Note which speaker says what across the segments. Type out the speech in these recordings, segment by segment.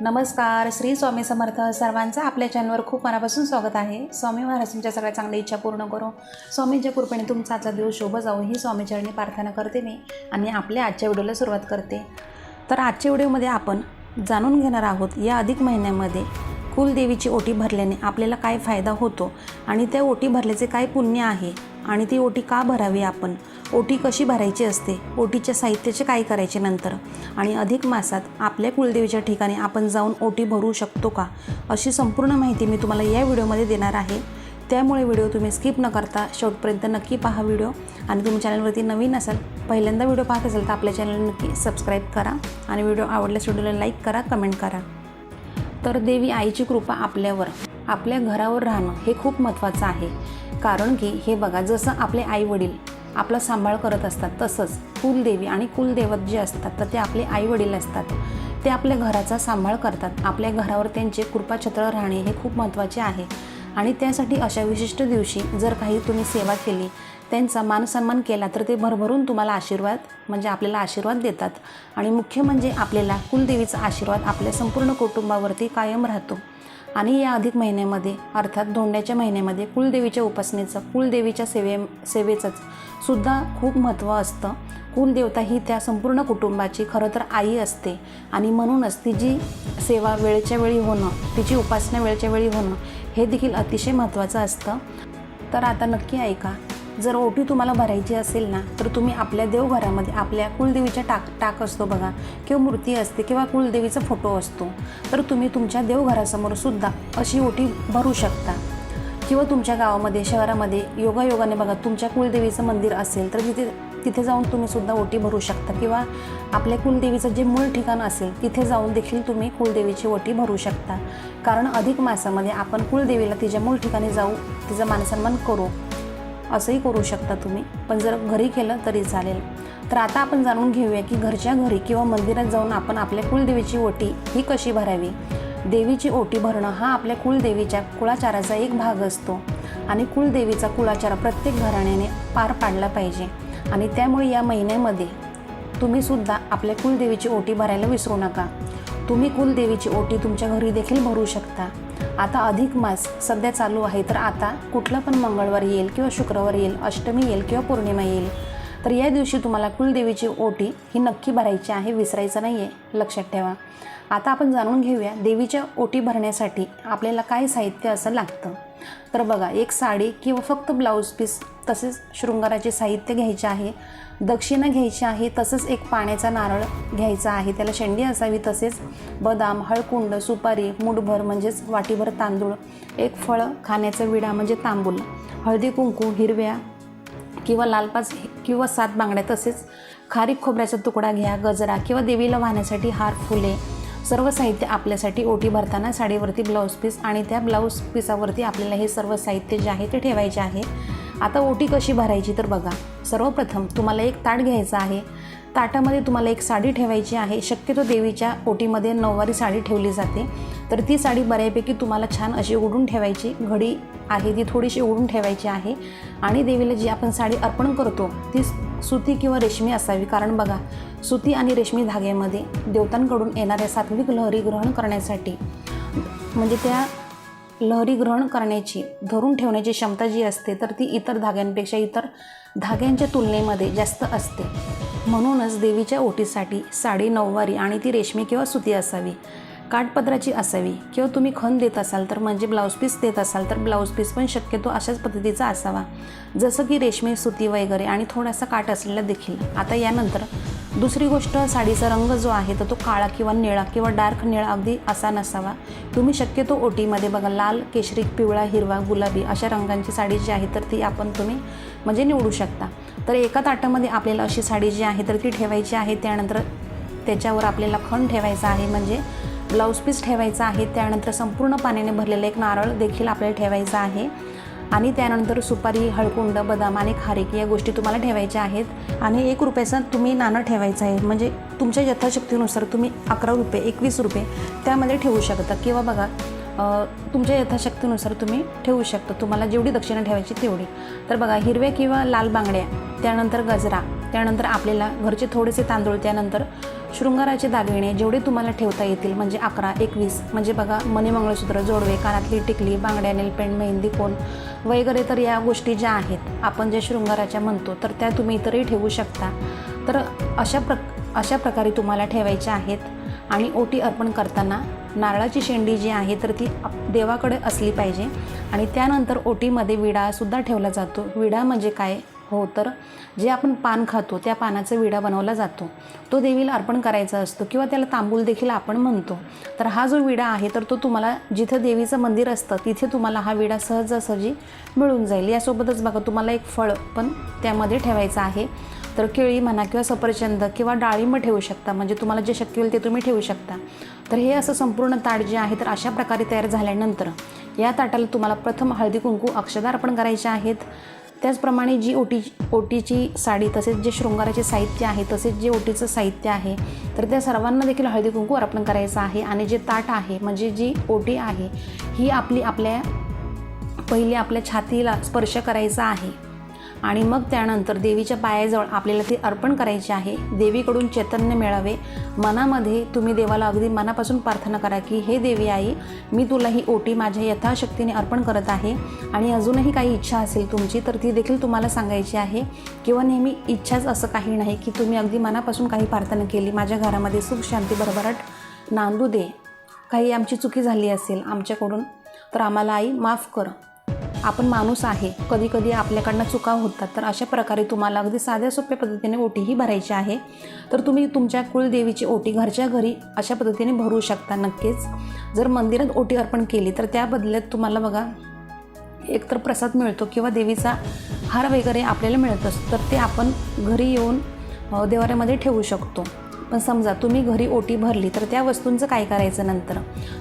Speaker 1: नमस्कार, श्री स्वामी समर्थ. सर्वांचं आपल्या चॅनलवर खूप मनापासून स्वागत आहे. स्वामी महाराज तुमच्या सगळ्या चांगल्या इच्छा पूर्ण करो. स्वामींच्या कृपेने तुमचा आजचा दिवस शुभ जावो ही स्वामीचरणी प्रार्थना करते मी आणि आपल्या आजच्या व्हिडिओला सुरुवात करते. तर आजच्या व्हिडिओमध्ये आपण जाणून घेणार आहोत या अधिक महिन्यामध्ये कुलदेवीची ओटी भरल्याने आपल्याला काय फायदा होतो आणि त्या ओटी भरल्याचे काय पुण्य आहे आणि ती ओटी का भरावी, आपण ओटी कशी भरायची असते, ओटीच्या साहित्याचे काय करायचे नंतर, आणि अधिक मासात आपल्या कुलदेवीच्या ठिकाणी आपण जाऊन ओटी भरू शकतो का, अशी संपूर्ण माहिती मी तुम्हाला या व्हिडिओमध्ये देणार आहे. त्यामुळे व्हिडिओ तुम्ही स्किप न करता शेवटपर्यंत नक्की पहा व्हिडिओ. आणि तुम्ही चॅनलवरती नवीन असाल, पहिल्यांदा व्हिडिओ पाहत असाल तर आपल्या चॅनलला नक्की सबस्क्राईब करा आणि व्हिडिओ आवडल्यास व्हिडिओला लाईक करा, कमेंट करा. तर देवी आईची कृपा आपल्यावर, आपल्या घरावर राहणं हे खूप महत्त्वाचं आहे. कारण की हे बघा, जसं आपले आई वडील आपला सांभाळ करत असतात तसंच कुलदेवी आणि कुलदैवत जे असतात तर ते आपले आई वडील असतात. ते आपल्या घराचा सांभाळ करतात. आपल्या घरावर त्यांचे कृपाछत्र राहणे हे खूप महत्त्वाचे आहे. आणि त्यासाठी अशा विशिष्ट दिवशी जर काही तुम्ही सेवा केली, त्यांचा मानसन्मान केला तर ते भरभरून तुम्हाला आशीर्वाद म्हणजे आपल्याला आशीर्वाद देतात. आणि मुख्य म्हणजे आपल्याला कुलदेवीचा आशीर्वाद आपल्या संपूर्ण कुटुंबावरती कायम राहतो. आणि या अधिक महिन्यामध्ये अर्थात धोंड्याच्या महिन्यामध्ये कुलदेवीच्या उपासनेचं, कुलदेवीच्या सेवेचंच सुद्धा खूप महत्त्व असतं. कुलदेवता ही त्या संपूर्ण कुटुंबाची खरं तर आई असते आणि म्हणूनच तिची सेवा वेळच्या वेळी होणं, तिची उपासना वेळच्या वेळी होणं हे देखील अतिशय महत्त्वाचं असतं. तर आता नक्की ऐका. जर ओटी तुम्हाला भरायची असेल ना, तर तुम्ही आपल्या देवघरामध्ये आपल्या कुलदेवीच्या टाक असतो बघा, किंवा मूर्ती असते किंवा कुलदेवीचा फोटो असतो, तर तुम्ही तुमच्या देवघरासमोर सुद्धा अशी ओटी भरू शकता. किंवा तुमच्या गावामध्ये, शहरामध्ये योगायोगाने बघा तुमच्या कुलदेवीचं मंदिर असेल तर तिथे जाऊन तुम्ही सुद्धा ओटी भरू शकता. किंवा आपल्या कुलदेवीचं जे मूळ ठिकाण असेल तिथे जाऊन देखील तुम्ही कुलदेवीची ओटी भरू शकता. कारण अधिक मासामध्ये आपण कुलदेवीला तिच्या मूळ ठिकाणी जाऊ, तिचा मानसन्मान करू, असंही करू शकता तुम्ही. पण जर घरी केलं तरी चालेल. तर आता आपण जाणून घेऊया की घरच्या घरी किंवा मंदिरात जाऊन आपण आपल्या कुलदेवीची ओटी ही कशी भरावी. देवीची ओटी भरणं हा आपल्या कुलदेवीच्या कुळाचाराचा एक भाग असतो आणि कुलदेवीचा कुळाचार प्रत्येक घराण्याने पार पाडला पाहिजे. आणि त्यामुळे या महिन्यामध्ये तुम्ही सुद्धा आपल्या कुलदेवीची ओटी भरायला विसरू नका. तुम्ही कुलदेवीची ओटी तुमच्या घरी देखील भरू शकता. आता अधिक मास सध्या चालू आहे, तर आता कुठला पण मंगळवार येईल किंवा शुक्रवार येईल, अष्टमी येईल किंवा पौर्णिमा येईल, तर या दिवशी तुम्हाला कुलदेवीची ओटी ही नक्की भरायची आहे, विसरायचं नाही आहे, लक्षात ठेवा. आता आपण जाणून घेऊया देवीच्या ओटी भरण्यासाठी आपल्याला काय साहित्य असं लागतं. तर बघा, एक साडी किंवा फक्त ब्लाऊज पीस, तसेच शृंगाराचे साहित्य घ्यायचे आहे, दक्षिणा घ्यायची आहे, तसंच एक पाण्याचा नारळ घ्यायचा आहे, त्याला शेंडी असावी, तसेच बदाम, हळकुंड, सुपारी, मुठभर म्हणजेच वाटीभर तांदूळ, एक फळ, खाण्याचा विडा म्हणजे तांबूल, हळदी कुंकू, हिरव्या किंवा लाल 5 किंवा 7 बांगड्या, तसेच खारीक खोबऱ्याचा तुकडा घ्या, गजरा किंवा देवीला वाहण्यासाठी हार, फुले, सर्व साहित्य आपल्यासाठी ओटी भरताना साडीवरती ब्लाऊज पीस आणि त्या ब्लाऊज पीसावरती आपल्याला हे सर्व साहित्य जे आहे ते ठेवायचे आहे. आता ओटी कशी भरायची, तर बघा, सर्वप्रथम तुम्हाला एक ताट घ्यायचं आहे. ताटामध्ये तुम्हाला एक साडी ठेवायची आहे. शक्यतो देवीच्या ओटीमध्ये नऊवारी साडी ठेवली जाते, तर ती साडी बऱ्यापैकी तुम्हाला छान अशी उघडून ठेवायची. घडी आहे ती थोडीशी उघडून ठेवायची आहे. आणि देवीला जी आपण साडी अर्पण करतो ती सुती किंवा रेशमी असावी. कारण बघा, सुती आणि रेशमी धाग्यामध्ये देवतांकडून येणाऱ्या सात्विक लहरी ग्रहण करण्यासाठी, म्हणजे त्या लहरी ग्रहण करण्याची, धरून ठेवण्याची क्षमता जी असते तर ती इतर धाग्यांपेक्षा, इतर धाग्यांच्या तुलनेमध्ये जास्त असते. म्हणूनच देवीच्या ओटीसाठी साडी नऊवारी आणि ती रेशमी किंवा सुती असावी, काठपदराची असावी. किंवा तुम्ही खण देत असाल तर म्हणजे ब्लाऊज पीस देत असाल तर ब्लाऊज पीस पण शक्यतो अशाच पद्धतीचा असावा, जसं की रेशमी, सुती वगैरे, आणि थोडासा काठ असलेला देखील. आता यानंतर दुसरी गोष्ट, साडीचा रंग जो आहे तर तो काळा किंवा निळा किंवा डार्क निळा अगदी असा नसावा. तुम्ही शक्यतो ओटीमध्ये बघा लाल, केशरी, पिवळा, हिरवा, गुलाबी अशा रंगांची साडी जी आहे तर ती तुम्ही म्हणजे निवडू शकता. तर एका ताटामध्ये आपल्याला अशी साडी जी आहे तर ती ठेवायची आहे. त्यानंतर त्याच्यावर आपल्याला खण ठेवायचा आहे, म्हणजे ब्लाऊज पीस ठेवायचा आहे. त्यानंतर संपूर्ण पाण्याने भरलेलं एक नारळ देखील आपल्याला ठेवायचा आहे. आणि त्यानंतर सुपारी, हळकुंड, बदाम आणि खारीक या गोष्टी तुम्हाला ठेवायच्या आहेत. आणि 1 रुपयाचं तुम्ही नाणं ठेवायचं आहे, म्हणजे तुमच्या यथाशक्तीनुसार तुम्ही 11 रुपये, 21 रुपये त्यामध्ये ठेवू शकता. किंवा बघा, तुमच्या यथाशक्तीनुसार तुम्ही ठेवू शकता, तुम्हाला जेवढी दक्षिणा ठेवायची तेवढी. तर बघा, हिरव्या किंवा लाल बांगड्या, त्यानंतर गजरा, त्यानंतर आपल्याला घरचे थोडेसे तांदूळ, त्यानंतर शृंगाराचे दागिने जेवढे तुम्हाला ठेवता येतील, म्हणजे 11, 21, म्हणजे बघा मणी, मंगळसूत्र, जोडवे, कानातली टिकली, बांगड्या, नेलपेंट, मेहंदी कोन वगैरे, तर या गोष्टी ज्या आहेत आपण जे शृंगाराच्या म्हणतो तर त्या तुम्ही इतरही ठेवू शकता. तर अशा प्रकारे तुम्हाला ठेवायच्या आहेत. आणि ओटी अर्पण करताना नारळाची शेंडी जी आहे तर ती देवाकडे असली पाहिजे. आणि त्यानंतर ओटीमध्ये विडासुद्धा ठेवला जातो. विडा म्हणजे काय हो, तर जे आपण पान खातो त्या पानाचा विडा बनवला जातो, तो देवीला अर्पण करायचा असतो किंवा त्याला तांबूल देखील आपण म्हणतो. तर हा जो विडा आहे तर तो तुम्हाला जिथं देवीचं मंदिर असतं तिथे तुम्हाला हा विडा सहजासहजी मिळून जाईल. यासोबतच बघा तुम्हाला एक फळ पण त्यामध्ये ठेवायचं आहे. तर केळी म्हणा किंवा सफरचंद किंवा डाळिंब ठेवू शकता, म्हणजे तुम्हाला जे शक्य होईल ते तुम्ही ठेवू शकता. तर हे असं संपूर्ण ताट जे आहे तर अशा प्रकारे तयार झाल्यानंतर या ताटाला तुम्हाला प्रथम हळदी कुंकू अक्षता अर्पण करायचे आहेत. त्याचप्रमाणे जी ओटीची साडी, तसेच जे शृंगाराचे साहित्य आहे, तसेच जे ओटीचं साहित्य आहे तर त्या सर्वांना देखील हळदी कुंकू अर्पण करायचं आहे. आणि जे ताट आहे म्हणजे जी ओटी आहे ही पहिले आपल्या छातीला स्पर्श करायचा आहे. आणि मग त्यानंतर देवीच्या पायाजवळ आपल्याला ती अर्पण करायची आहे. देवीकडून चैतन्य मिळावे. मनामध्ये तुम्ही देवाला अगदी मनापासून प्रार्थना करा की हे देवी आई, मी तुला ही ओटी माझ्या यथाशक्तीने अर्पण करत आहे. आणि अजूनही काही इच्छा असेल तुमची तर ती देखील तुम्हाला सांगायची आहे. किंवा नेहमी इच्छाच असं काही नाही की तुम्ही अगदी मनापासून काही प्रार्थना केली, माझ्या घरामध्ये सुख शांती भरभराट नांदू दे, काही आमची चुकी झाली असेल आमच्याकडून तर आम्हाला आई माफ कर, आपण माणूस आहे, कधी कधी आपल्याकडनं चुका होतात. तर अशा प्रकारे तुम्हाला अगदी साध्या सोप्या पद्धतीने ओटीही भरायची आहे. तर तुम्ही तुमच्या कुलदेवीची ओटी घरच्या घरी अशा पद्धतीने भरू शकता. नक्कीच जर मंदिरात ओटी अर्पण केली तर त्या बदल्यात तुम्हाला बघा एकतर प्रसाद मिळतो किंवा देवीचा हार वगैरे आपल्याला मिळत असतो, तर ते आपण घरी येऊन देवाऱ्यामध्ये ठेवू शकतो. पण समजा तुम्ही घरी ओटी भरली तर त्या वस्तूंचं काय करायचं नंतर,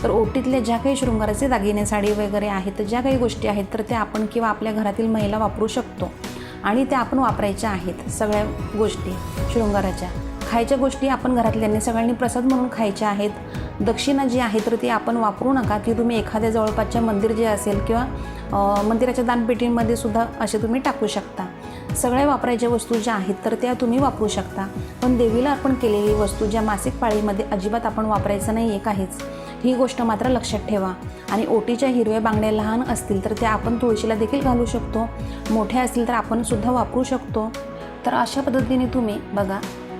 Speaker 1: तर ओटीतल्या ज्या काही शृंगाराचे दागिने, साडी वगैरे आहेत, तर ज्या काही गोष्टी आहेत तर त्या आपण किंवा आपल्या घरातील महिला वापरू शकतो. आणि त्या आपण वापरायच्या आहेत सगळ्या गोष्टी शृंगाराच्या. खायच्या गोष्टी आपण घरातल्यांनी सगळ्यांनी प्रसाद म्हणून खायच्या आहेत. दक्षिणा जी आहे तर ती आपण वापरू नका, ती तुम्ही एखाद्या जवळपासच्या मंदिर जे असेल किंवा मंदिराच्या दानपेटींमध्ये सुद्धा असे तुम्ही टाकू शकता. सगळ्या वापरायच्या वस्तू ज्या आहेत तर त्या तुम्ही वापरू शकता. पण देवीला अर्पण केलेली वस्तू ज्या मासिक पाळीमध्ये अजिबात आपण वापरायचं नाही आहे काहीच, ही गोष्ट मात्र लक्षात ठेवा. आणि ओटीच्या हिरव्या बांगड्या लहान असतील तर त्या आपण तुळशीला देखील घालू शकतो, मोठ्या असतील तर आपण सुद्धा वापरू शकतो. तर अशा पद्धतीने तुम्ही बघा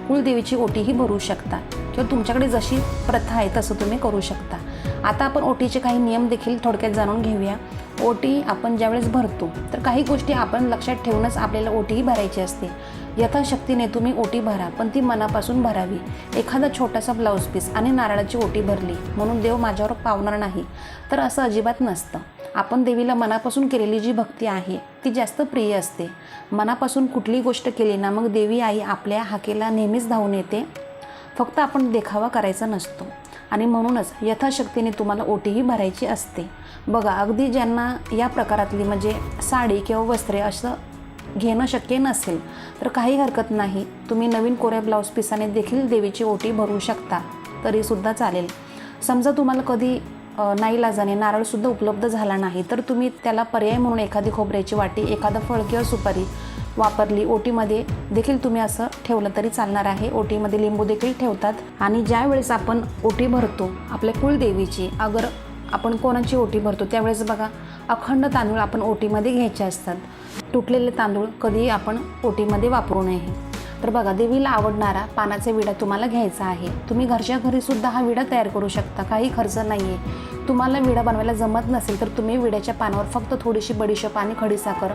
Speaker 1: कुलदेवीची ओटीही भरू शकता किंवा तुमच्याकडे जशी प्रथा आहे तसं तुम्ही करू शकता. आता आपण ओटीचे काही नियम देखील थोडक्यात जाणून घेऊया. ओटी आपण ज्यावेळेस भरतो तर काही गोष्टी आपण लक्षात ठेवूनच आपल्याला ओटीही भरायची असते. यथाशक्तीने तुम्ही ओटी भरा, पण ती मनापासून भरावी. एखादा छोटासा ब्लाऊज पीस आणि नारळाची ओटी भरली म्हणून देव माझ्यावर पावणार नाही, तर असं अजिबात नसतं. आपण देवीला मनापासून केलेली जी भक्ती आहे ती जास्त प्रिय असते. मनापासून कुठली गोष्ट केली ना मग देवी आई आपल्या हाकेला नेहमीच धावून येते. फक्त आपण देखावा करायचा नसतो. आणि म्हणूनच यथाशक्तीने तुम्हाला ओटीही भरायची असते. बघा अगदी ज्यांना या प्रकारातली म्हणजे साडी किंवा वस्त्रे असं घेणं शक्य नसेल तर काही हरकत नाही, तुम्ही नवीन कोऱ्या ब्लाऊज पिसाने देखील देवीची ओटी भरू शकता, तरीसुद्धा चालेल. समजा तुम्हाला कधी नाईलाजाने नारळसुद्धा उपलब्ध झाला नाही तर तुम्ही त्याला पर्याय म्हणून एखादी खोबऱ्याची वाटी, एखादं फळ किंवा सुपारी वापरली. ओटीमध्ये देखील तुम्ही असं ठेवलं तरी चालणार आहे. ओटीमध्ये लिंबू देखील ठेवतात. आणि ज्या वेळेस आपण ओटी भरतो आपल्या कुलदेवीची, अगर आपण कोणाची ओटी भरतो त्यावेळेस बघा अखंड तांदूळ आपण ओटीमध्ये घ्यायचे असतात. तुटलेले तांदूळ कधीही आपण ओटीमध्ये वापरू नये. तर बघा देवीला आवडणारा पानाचा विडा तुम्हाला घ्यायचा आहे. तुम्ही घरच्या घरीसुद्धा हा विडा तयार करू शकता, काही खर्च नाही आहे. तुम्हाला विडा बनवायला जमत नसेल तर तुम्ही विड्याच्या पानावर फक्त थोडीशी बडीशेप आणि खडीसाखर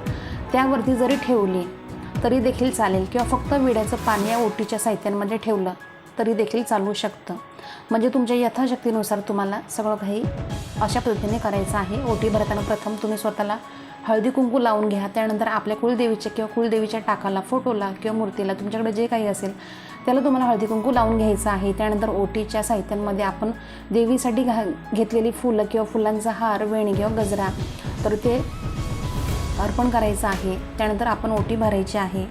Speaker 1: त्यावरती जरी ठेवली तरी देखील चालेल, किंवा फक्त विड्याचं पान या ओटीच्या साहित्यांमध्ये ठेवलं तरी देखील चालू शकतं. म्हणजे तुमच्या यथाशक्तीनुसार तुम्हाला सगळं काही अशा पद्धतीने करायचं आहे. ओटी भरताना प्रथम तुम्ही स्वतःला हळदी कुंकू लावून घ्या. त्यानंतर आपल्या कुलदेवीच्या किंवा कुलदेवीच्या टाकाला, फोटोला किंवा मूर्तीला, तुमच्याकडे जे काही असेल त्याला तुम्हाला हळदी कुंकू लावून घ्यायचं आहे. त्यानंतर ओटीच्या साहित्यांमध्ये आपण देवीसाठी घेतलेली फुलं किंवा फुलांचा हार, वेणी किंवा गजरा तर ते अर्पण करायचं आहे. त्यानंतर आपण ओटी भरायची आहे.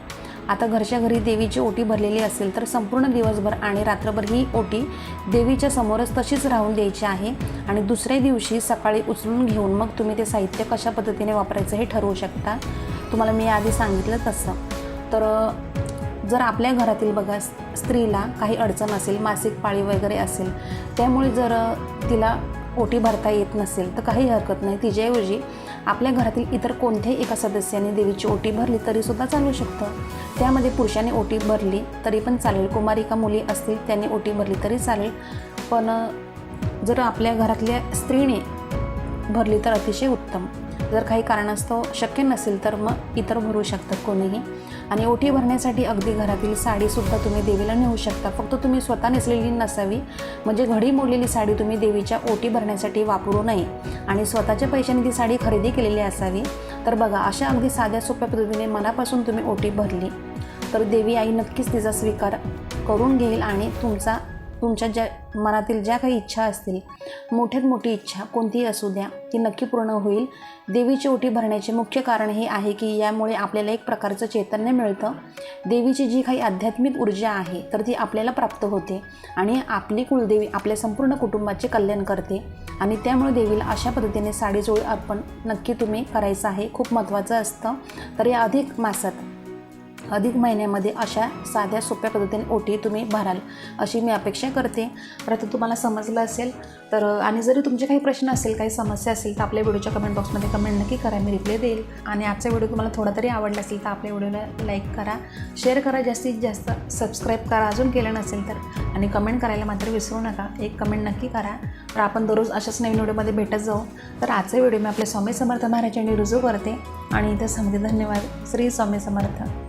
Speaker 1: आता घरच्या घरी देवीची ओटी भरलेली असेल तर संपूर्ण दिवसभर आणि रात्रभर ही ओटी देवीच्या समोरच तशीच राहून द्यायची आहे. आणि दुसऱ्या दिवशी सकाळी उचलून घेऊन मग तुम्ही ते साहित्य कशा पद्धतीने वापरायचं हे ठरवू शकता. तुम्हाला मी आधी सांगितलं तसं. तर जर आपल्या घरातील बघा स्त्रीला काही अडचण असेल, मासिक पाळी वगैरे असेल, त्यामुळे जर तिला ओटी भरता येत नसेल तर काही हरकत नाही. तिच्याऐवजी आपल्या घरातील इतर कोणत्याही एका सदस्याने देवीची ओटी भरली तरीसुद्धा चालू शकतं. त्यामध्ये पुरुषाने ओटी भरली तरी पण चालेल, कुमारिका मुली असतील त्यांनी ओटी भरली तरी चालेल. पण जर आपल्या घरातल्या स्त्रीने भरली तर अतिशय उत्तम. जर काही कारणास्तव शक्य नसेल तर मग इतर भरू शकतात कोणीही. आणि ओटी भरण्यासाठी अगदी घरातील साडीसुद्धा तुम्ही देवीला नेऊ शकता. फक्त तुम्ही स्वतः नेसलेली नसावी, म्हणजे घडी मोडलेली साडी तुम्ही देवीच्या ओटी भरण्यासाठी वापरू नये आणि स्वतःच्या पैशाने ती साडी खरेदी केलेली असावी. तर बघा, अशा अगदी साध्या सोप्या पद्धतीने मनापासून तुम्ही ओटी भरली तर देवी आई नक्कीच तिचा स्वीकार करून घेईल आणि तुमच्या ज्या मनातील ज्या काही इच्छा असतील, मोठ्यात मोठी इच्छा कोणतीही असू द्या, ती नक्की पूर्ण होईल. देवीची ओटी भरण्याचे मुख्य कारण हे आहे की यामुळे आपल्याला एक प्रकारचं चैतन्य मिळतं. देवीची जी काही आध्यात्मिक ऊर्जा आहे तर ती आपल्याला प्राप्त होते आणि आपली कुलदेवी आपल्या संपूर्ण कुटुंबाचे कल्याण करते. आणि त्यामुळे देवीला अशा पद्धतीने साडीचोळी अर्पण नक्की तुम्ही करायचं आहे, खूप महत्त्वाचं असतं. तर या अधिक महिन्यामध्ये अशा साध्या सोप्या पद्धतीने ओटी तुम्ही भराल अशी मी अपेक्षा करते. तर आता तुम्हाला समजलं असेल तर, आणि जरी तुमचे काही प्रश्न असेल, काही समस्या असेल तर आपल्या व्हिडिओच्या कमेंट बॉक्समध्ये कमेंट नक्की करा, मी रिप्लाय देईल. आणि आजचा व्हिडिओ तुम्हाला थोडा तरी आवडला असेल तर आपल्या व्हिडिओला लाईक करा, शेअर करा, जास्तीत जास्त सबस्क्राईब करा अजून केलं नसेल तर, आणि कमेंट करायला मात्र विसरू नका. एक कमेंट नक्की करा. तर आपण दररोज अशाच नवीन व्हिडिओमध्ये भेटत जाऊ. तर आजचा व्हिडिओ मी आपले स्वामी समर्थ महाराजांनी रुजू करते आणि इथं सांगते. धन्यवाद. श्री स्वामी समर्थ.